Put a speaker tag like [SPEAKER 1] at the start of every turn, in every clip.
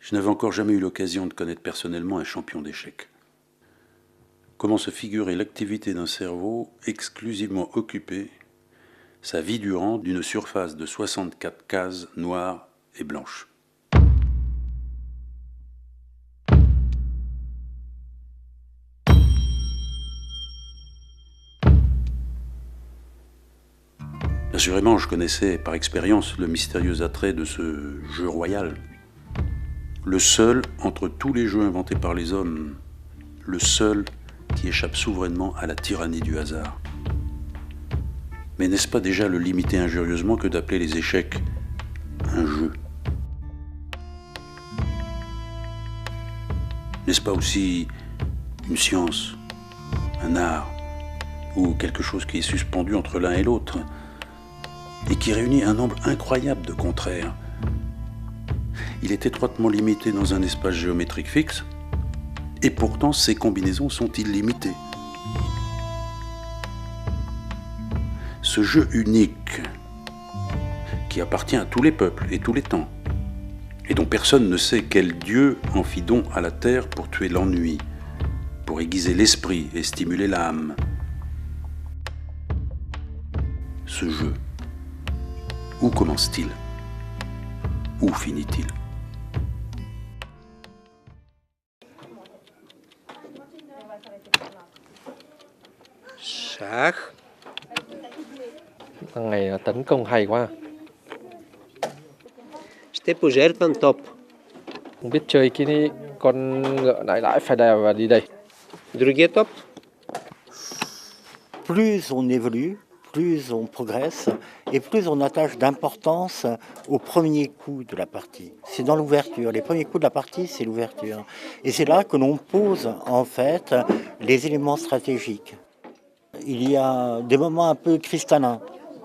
[SPEAKER 1] Je n'avais encore jamais eu l'occasion de connaître personnellement un champion d'échecs. Comment se figurer l'activité d'un cerveau exclusivement occupé, sa vie durant, d'une surface de 64 cases noires et blanches. Assurément, je connaissais par expérience le mystérieux attrait de ce jeu royal. Le seul entre tous les jeux inventés par les hommes, le seul qui échappe souverainement à la tyrannie du hasard. Mais n'est-ce pas déjà le limiter injurieusement que d'appeler les échecs un jeu? N'est-ce pas aussi une science, un art, ou quelque chose qui est suspendu entre l'un et l'autre, et qui réunit un nombre incroyable de contraires? Il est étroitement limité dans un espace géométrique fixe, et pourtant ces combinaisons sont illimitées. Ce jeu unique, qui appartient à tous les peuples et tous les temps, et dont personne ne sait quel dieu en fit don à la terre pour tuer l'ennui, pour aiguiser l'esprit et stimuler l'âme. Ce jeu, où commence-t-il? Où finit-il?
[SPEAKER 2] Sạc.
[SPEAKER 3] Thằng này tấn công hay quá.
[SPEAKER 2] Step gel van top.
[SPEAKER 3] Không biết chơi cái con ngựa lại phải đè và đi đây.
[SPEAKER 2] Drugier top.
[SPEAKER 4] Plus on évolue, plus on progresse et plus on attache d'importance au premier coup de la partie. C'est dans l'ouverture. Les premiers coups de la partie, c'est l'ouverture. Et c'est là que l'on pose en fait les éléments stratégiques. Il y a des moments un peu cristallins.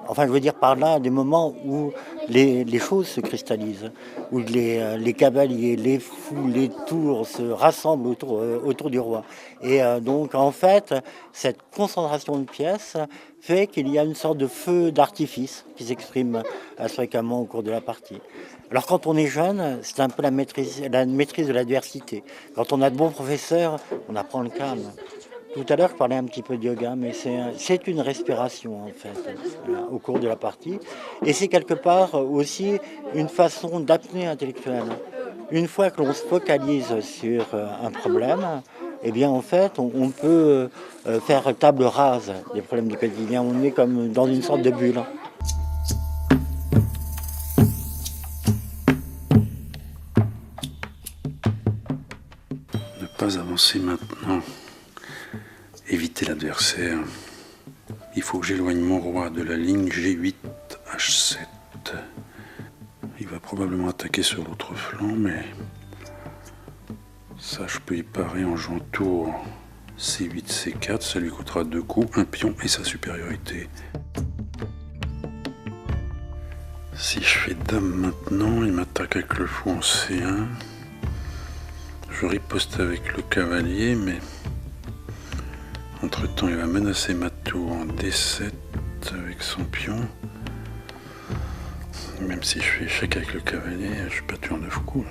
[SPEAKER 4] Enfin, je veux dire par là, des moments où les choses se cristallisent, où les cavaliers, les fous, les tours se rassemblent autour du roi. Et donc, en fait, cette concentration de pièces fait qu'il y a une sorte de feu d'artifice qui s'exprime assez fréquemment au cours de la partie. Alors, quand on est jeune, c'est un peu la maîtrise de l'adversité. Quand on a de bons professeurs, on apprend le calme. Tout à l'heure, je parlais un petit peu de yoga, mais c'est une respiration, en fait, au cours de la partie. Et c'est quelque part aussi une façon d'apnée intellectuelle. Une fois que l'on se focalise sur un problème, eh bien, en fait, on peut faire table rase des problèmes du quotidien. On est comme dans une sorte de bulle.
[SPEAKER 1] Ne pas avancer maintenant. Éviter l'adversaire. Il faut que j'éloigne mon roi de la ligne G8, H7. Il va probablement attaquer sur l'autre flanc, mais ça, je peux y parer en jouant tour C8, C4. Ça lui coûtera 2 coups, un pion et sa supériorité. Si je fais dame maintenant, il m'attaque avec le fou en C1. Je riposte avec le cavalier, mais entre-temps, il va menacer ma tour en D7 avec son pion. Même si je fais échec avec le cavalier, je suis battu en 9 coups.